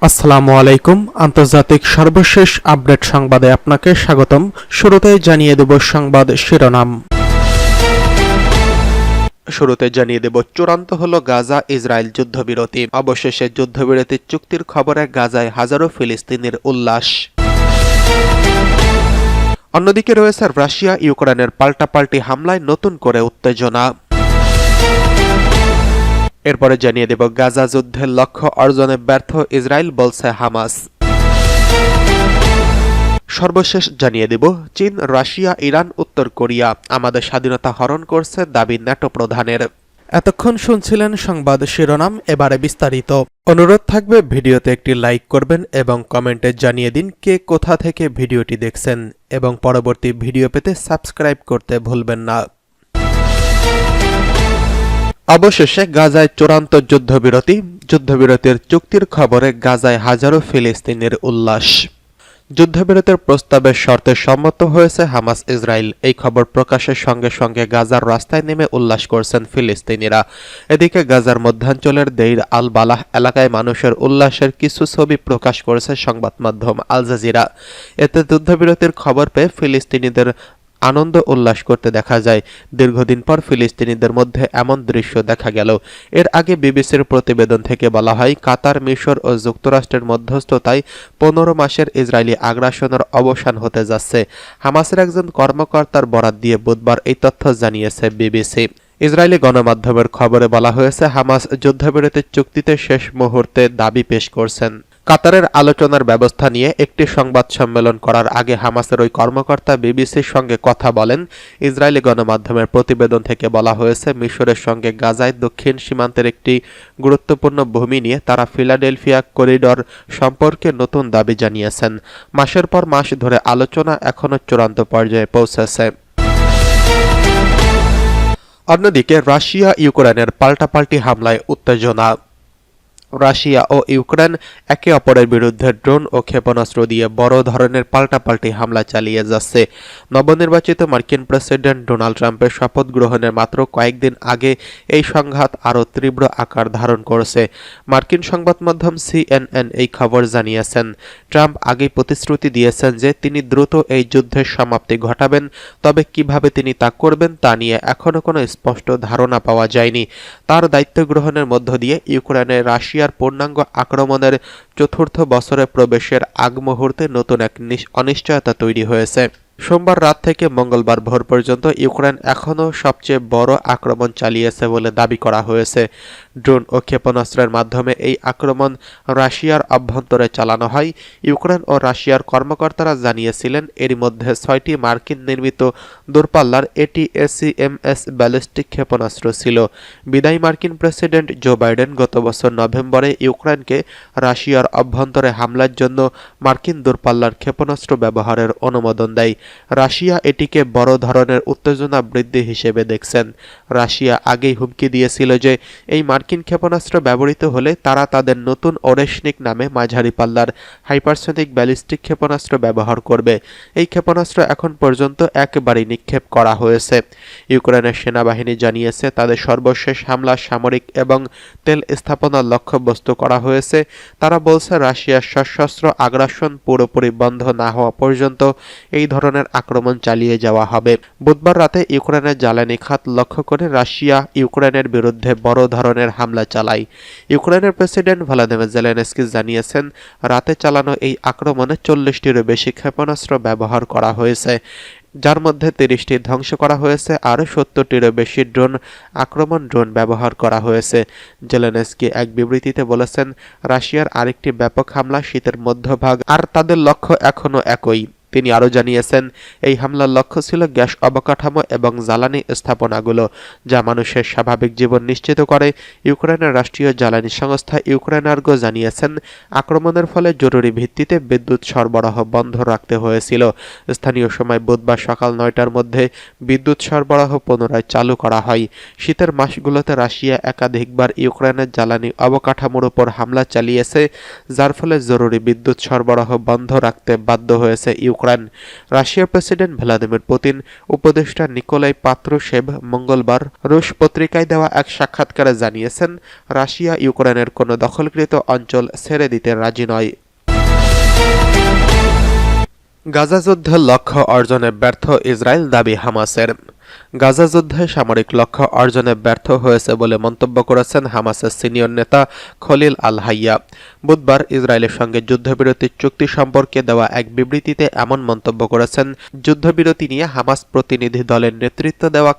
আসসালামু আলাইকুম। আন্তর্জাতিক সর্বশেষ আপডেট সংবাদে আপনাকে স্বাগতম। শুরুতে জানিয়ে দেব সংবাদ শিরোনাম। শুরুতে জানিয়ে দেব চূড়ান্ত হলো গাজা ইসরায়েল যুদ্ধবিরতি। অবশেষে যুদ্ধবিরতির চুক্তির খবরে গাজায় হাজারো ফিলিস্তিনির উল্লাস। অন্যদিকে রয়েছে রাশিয়া ইউক্রেনের পাল্টাপাল্টি হামলায় নতুন করে উত্তেজনা। এরপরে জানিয়ে দেব গাজা যুদ্ধের লক্ষ্য অর্জনে ব্যর্থ ইসরায়েল বলছে হামাস। সর্বশেষ জানিয়ে দেব চীন, রাশিয়া, ইরান, উত্তর কোরিয়া আমাদের স্বাধীনতা হরণ করছে দাবি ন্যাটো প্রধানের। এতক্ষণ শুনছিলেন সংবাদ শিরোনাম, এবারে বিস্তারিত। অনুরোধ থাকবে ভিডিওতে একটি লাইক করবেন এবং কমেন্টে জানিয়ে দিন কে কোথা থেকে ভিডিওটি দেখছেন এবং পরবর্তী ভিডিও পেতে সাবস্ক্রাইব করতে ভুলবেন না। অবশেষে গাজায় চূড়ান্ত যুদ্ধবিরতির চুক্তির খবরে গাজায় হাজারো ফিলিস্তিনির উল্লাস। যুদ্ধবিরতির প্রস্তাবের শর্তে সম্মত হয়েছে হামাস ইসরায়েল। এই খবর প্রকাশের সঙ্গে সঙ্গে গাজার রাস্তায় নেমে উল্লাস করছেন ফিলিস্তিনিরা। এদিকে গাজার মধ্যাঞ্চলের দেইর আল বালাহ এলাকায় মানুষের উল্লাসের কিছু ছবি প্রকাশ করেছে সংবাদ মাধ্যম আল জাজিরা। এতে যুদ্ধবিরতির খবর পেয়ে ফিলিস্তিনিদের আনন্দ উল্লাস করতে দেখা যায়। দীর্ঘদিন পর ফিলিস্তিনিদের মধ্যে এমন দৃশ্য দেখা গেল। এর আগে বিবিসির প্রতিবেদন থেকে বলা হয়, কাতার, মিশর ও যুক্তরাষ্ট্রের মধ্যস্থতায় 15 মাসের ইসরায়েলি আগ্রাসনের অবসান হতে যাচ্ছে। হামাসের একজন কর্মকর্তার বরাত দিয়ে বুধবার এই তথ্য জানিয়েছে বিবিসি। ইসরায়েলি গণমাধ্যমের খবরে বলা হয়েছে, হামাস যুদ্ধবিরতির চুক্তিতে শেষ মুহূর্তে দাবি পেশ করছেন। কাতারের আলোচনার ব্যবস্থা নিয়ে একটি সংবাদ সম্মেলন করার আগে হামাসের ওই কর্মকর্তা বিবিসির সঙ্গে কথা বলেন। ইসরায়েলি গণমাধ্যমের প্রতিবেদন থেকে বলা হয়েছে, মিশরের সঙ্গে গাজায় দক্ষিণ সীমান্তের একটি গুরুত্বপূর্ণ ভূমি নিয়ে তারা ফিলাডেলফিয়া করিডর সম্পর্কে নতুন দাবি জানিয়েছেন। মাসের পর মাস ধরে আলোচনা এখনও চূড়ান্ত পর্যায়ে পৌঁছেছে। অন্যদিকে রাশিয়া ইউক্রেনের পাল্টাপাল্টি হামলায় উত্তেজনা। রাশিয়া ও ইউক্রেন একে অপরের বিরুদ্ধে ড্রোন ও ক্ষেপণাস্ত্র দিয়ে বড় ধরনের পাল্টাপাল্টি হামলা চালিয়ে যাচ্ছে। নবনির্বাচিত মার্কিন প্রেসিডেন্ট ডোনাল্ড ট্রাম্পের শপথ গ্রহণের মাত্র কয়েকদিন আগে এই সংঘাত আরও তীব্র আকার ধারণ করেছে। মার্কিন সংবাদ মাধ্যম সিএনএন এই খবর জানিয়েছেন। ট্রাম্প আগেই প্রতিশ্রুতি দিয়েছেন যে তিনি দ্রুত এই যুদ্ধের সমাপ্তি ঘটাবেন, তবে কিভাবে তিনি তা করবেন তা নিয়ে এখনও কোনো স্পষ্ট ধারণা পাওয়া যায়নি। তার দায়িত্ব গ্রহণের মধ্য দিয়ে ইউক্রেনে রাশিয়ার পূর্ণাঙ্গ আক্রমণের চতুর্থ বছরে প্রবেশের আগ মুহূর্তে নতুন এক অনিশ্চয়তা তৈরি হয়েছে। সোমবার রাত থেকে মঙ্গলবার ভোর পর্যন্ত ইউক্রেন এখনও সবচেয়ে বড় আক্রমণ চালিয়েছে বলে দাবি করা হয়েছে। ড্রোন ও ক্ষেপণাস্ত্রের মাধ্যমে এই আক্রমণ রাশিয়ার অভ্যন্তরে চালানো হয়। ইউক্রেন ও রাশিয়ার কর্মকর্তারা জানিয়েছিলেন, এর মধ্যে 6টি মার্কিন নির্মিত দূরপাল্লার এটিএসিএমএস ব্যালিস্টিক ক্ষেপণাস্ত্র ছিল। বিদায়ী মার্কিন প্রেসিডেন্ট জো বাইডেন গত বছর নভেম্বরে ইউক্রেনকে রাশিয়ার অভ্যন্তরে হামলার জন্য মার্কিন দূরপাল্লার ক্ষেপণাস্ত্র ব্যবহারের অনুমোদন দেয়। রাশিয়া এটিকে বড় ধরনের উত্তেজনা বৃদ্ধি হিসেবে দেখছেন। রাশিয়া আগেই হুমকি দিয়েছিল যে এই মার্কিন ক্ষেপণাস্ত্র ব্যবহৃত হলে তারা তাদের নতুন ওরেশনিক নামে মাঝারি পাল্লার হাইপারসনিক ব্যালিস্টিক ক্ষেপণাস্ত্র ব্যবহার করবে। এই ক্ষেপণাস্ত্র এখন পর্যন্ত একবারই নিক্ষেপ করা হয়েছে। ইউক্রেনের সেনাবাহিনী জানিয়েছে, তাদের সর্বশেষ হামলা সামরিক এবং তেল স্থাপনার লক্ষ্যবস্তু করা হয়েছে। তারা বলছে, রাশিয়ার সশস্ত্র আগ্রাসন পুরোপুরি বন্ধ না হওয়া পর্যন্ত এই ধরনের আক্রমণ চালিয়ে যাওয়া হবে। বুধবার রাতে ইউক্রেনের জ্বালানি খাত লক্ষ্য করে রাশিয়া ইউক্রেনের বিরুদ্ধে বড় ধরনের হামলা চালায়। ইউক্রেনের প্রেসিডেন্ট ভলোদিমির জেলেনস্কি জানিয়েছেন, রাতে চালানো এই আক্রমণে 40টিরও বেশি ক্ষেপণাস্ত্র ব্যবহার করা হয়েছে, যার মধ্যে 30টি ধ্বংস করা হয়েছে আর 70টিরও বেশি ড্রোন ব্যবহার করা হয়েছে। জেলেনস্কি এক বিবৃতিতে বলেছেন, রাশিয়ার আরেকটি ব্যাপক হামলা শীতের মধ্যভাগ আর তাদের লক্ষ্য এখনও একই। তিনি আরও জানিয়েছেন, এই হামলার লক্ষ্য ছিল গ্যাস অবকাঠামো এবং জ্বালানি স্থাপনাগুলো, যা মানুষের স্বাভাবিক জীবন নিশ্চিত করে। ইউক্রেনের রাষ্ট্রীয় জ্বালানি সংস্থা ইউক্রেনার্গো জানিয়েছেন, আক্রমণের ফলে জরুরি ভিত্তিতে বিদ্যুৎ সরবরাহ বন্ধ রাখতে হয়েছিল। স্থানীয় সময় বুধবার সকাল 9টার মধ্যে বিদ্যুৎ সরবরাহ পুনরায় চালু করা হয়। শীতের মাসগুলোতে রাশিয়া একাধিকবার ইউক্রেনের জ্বালানি অবকাঠামোর উপর হামলা চালিয়েছে, যার ফলে জরুরি বিদ্যুৎ সরবরাহ বন্ধ রাখতে বাধ্য হয়েছে ইউক্রেন। ইউক্রেন। রাশিয়ার প্রেসিডেন্ট ভ্লাদিমির পুতিন উপদেষ্টা নিকোলাই পাত্রুশেভ মঙ্গলবার রুশ পত্রিকায় দেওয়া এক সাক্ষাৎকারে জানিয়েছেন, রাশিয়া ইউক্রেনের কোনো দখলকৃত অঞ্চল ছেড়ে দিতে রাজি নয়। গাজা যুদ্ধের লক্ষ্য অর্জনে ব্যর্থ ইসরায়েল, দাবি হামাসের। গাজা যুদ্ধে সামরিক লক্ষ্য অর্জনে ব্যর্থ হয়েছে বলে মন্তব্য করেছেন হামাসের সিনিয়র নেতা খলিল আল হাইয়া। বুধবার ইসরায়েলের সঙ্গে যুদ্ধবিরতির চুক্তি সম্পর্কে দেওয়া এক বিবৃতিতে এমন মন্তব্য করেছেন যুদ্ধবিরতি নিয়ে হামাস প্রতিনিধি দলের নেতৃত্ব দেওয়া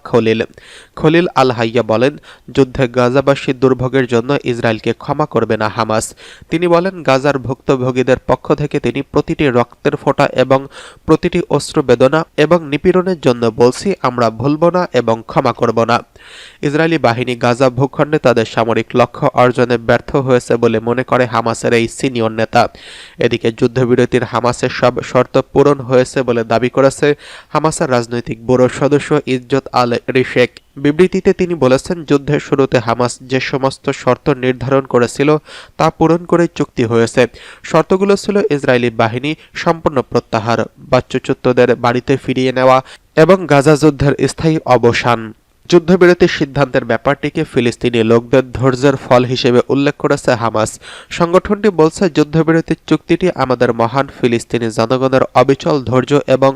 খলিল আল হাইয়া বলেন, যুদ্ধে গাজাবাসীর দুর্ভোগের জন্য ইসরায়েলকে ক্ষমা করবে না হামাস। তিনি বলেন, গাজার ভুক্তভোগীদের পক্ষ থেকে তিনি প্রতিটি রক্তের ফোঁটা এবং প্রতিটি অশ্রু বেদনা এবং নিপীড়নের জন্য বলছি, আমরা ভুলব না এবং ক্ষমা করব না। ইসরায়েলি বাহিনী গাজা ভূখণ্ডে তাদের সামরিক লক্ষ্য অর্জনে ব্যর্থ হয়েছে বলে মনে করে হামাসের এই সিনিয়র নেতা। এদিকে যুদ্ধবিরতির হামাসের সব শর্ত পূরণ হয়েছে বলে দাবি করেছে হামাসের রাজনৈতিক ব্যুরো সদস্য ইজ্জত আল রিশেক। বিবৃতিতে তিনি বলেছেন, যুদ্ধের শুরুতে হামাস যে সমস্ত শর্ত নির্ধারণ করেছিল তা পূরণ করে চুক্তি হয়েছে। শর্তগুলো ছিল ইসরায়েলি বাহিনী সম্পূর্ণ প্রত্যাহার, বাস্তুচ্যুতদের বাড়িতে ফিরিয়ে নেওয়া এবং গাজা যুদ্ধের স্থায়ী অবসান। যুদ্ধবিরতির সিদ্ধান্তের ব্যাপারটিকে ফিলিস্তিনি লোকদের ধৈর্যের ফল হিসেবে উল্লেখ করেছে হামাস। সংগঠনটি বলছে, যুদ্ধবিরতির চুক্তিটি আমাদের মহান ফিলিস্তিনি জনগণের অবিচল ধৈর্য এবং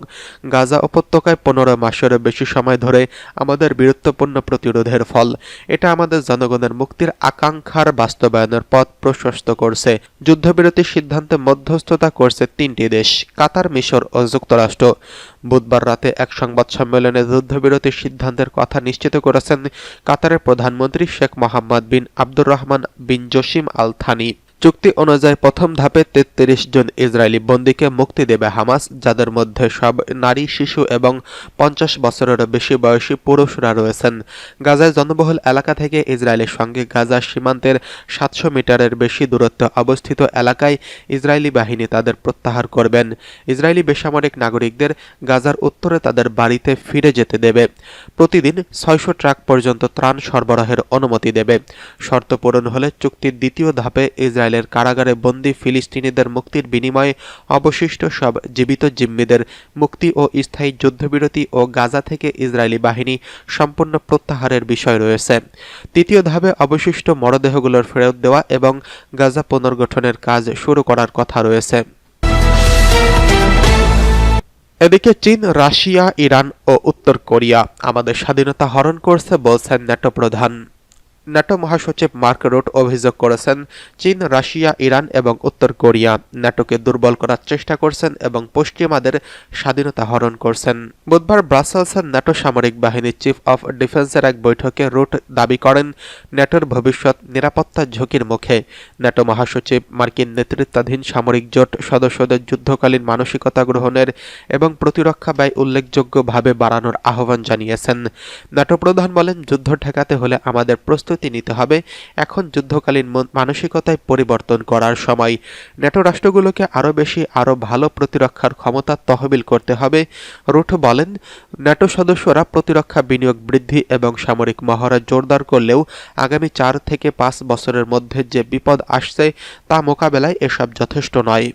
গাজা উপত্যকায় 15 মাসেরও বেশি সময় ধরে আমাদের বীরত্বপূর্ণ প্রতিরোধের ফল। এটা আমাদের জনগণের মুক্তির আকাঙ্ক্ষার বাস্তবায়নের পথ প্রশস্ত করছে। যুদ্ধবিরতির সিদ্ধান্তে মধ্যস্থতা করছে 3টি দেশ, কাতার, মিশর ও যুক্তরাষ্ট্র। বুধবার রাতে এক সংবাদ সম্মেলনে যুদ্ধবিরতির সিদ্ধান্তের কথা নিশ্চিত করেছেন কাতারের প্রধানমন্ত্রী শেখ মোহাম্মদ বিন আব্দুর রহমান বিন জসিম আল থানি। চুক্তি অনুযায়ী প্রথম ধাপে 33 জন ইসরায়েলি বন্দীকে মুক্তি দেবে হামাস, যাদের মধ্যে সব নারী, শিশু এবং 50 বছরেরও বেশি বয়সী পুরুষরা রয়েছেন। গাজায় জনবহুল এলাকা থেকে ইসরায়েলের সঙ্গে গাজা সীমান্তের 700 মিটারের বেশি দূরত্বে অবস্থিত এলাকায় ইসরায়েলি বাহিনী তাদের প্রত্যাহার করবেন। ইসরায়েলি বেসামরিক নাগরিকদের গাজার উত্তরে তাদের বাড়িতে ফিরে যেতে দেবে। প্রতিদিন 600 ট্রাক পর্যন্ত ত্রাণ সরবরাহের অনুমতি দেবে। শর্ত পূরণ হলে চুক্তির দ্বিতীয় ধাপে ইসরায়েলের কারাগারে বন্দী ফিলিস্তিনিদের মুক্তির বিনিময়ে অবশিষ্ট সব জীবিত জিম্মিদের মুক্তি ও স্থায়ী যুদ্ধবিরতি ও গাজা থেকে ইসরায়েলি বাহিনী সম্পূর্ণ প্রত্যাহারের বিষয় রয়েছে। তৃতীয় ধাপে অবশিষ্ট মরদেহগুলোর ফেরত দেওয়া এবং গাজা পুনর্গঠনের কাজ শুরু করার কথা রয়েছে। এদিকে চীন, রাশিয়া, ইরান ও উত্তর কোরিয়া আমাদের স্বাধীনতা হরণ করছে বলছেন ন্যাটো প্রধান। ন্যাটো মহাসচিব মার্ক রুট অভিযোগ করেছেন, চীন, রাশিয়া, ইরান এবং উত্তর কোরিয়া ন্যাটোকে দুর্বল করার চেষ্টা করছেন এবং পশ্চিমাদের স্বাধীনতা হরণ করছেন। বুধবার ব্রাসেলসের ন্যাটো সামরিক বাহিনীর চিফ অফ ডিফেন্সের এক বৈঠকে রুট দাবি করেন, ন্যাটোর ভবিষ্যৎ নিরাপত্তা ঝুঁকির মুখে। ন্যাটো মহাসচিব মার্কিন নেতৃত্বাধীন সামরিক জোট সদস্যদের যুদ্ধকালীন মানসিকতা গ্রহণের এবং প্রতিরক্ষা ব্যয় উল্লেখযোগ্যভাবে বাড়ানোর আহ্বান জানিয়েছেন। ন্যাটো প্রধান বলেন, যুদ্ধ ঠেকাতে হলে আমাদের প্রস্তুতি নিতে হবে। এখন যুদ্ধকালীন মানসিকতায় পরিবর্তন করার সময়। ন্যাটো রাষ্ট্রগুলোকে আরও বেশি, আরও ভালো প্রতিরক্ষার ক্ষমতা তহবিল করতে হবে। রুট বলেন, ন্যাটো সদস্যরা প্রতিরক্ষা বিনিয়োগ বৃদ্ধি এবং সামরিক মহড়া জোরদার করলেও আগামী 4 থেকে 5 বছরের মধ্যে যে বিপদ আসছে তা মোকাবেলায় এসব যথেষ্ট নয়।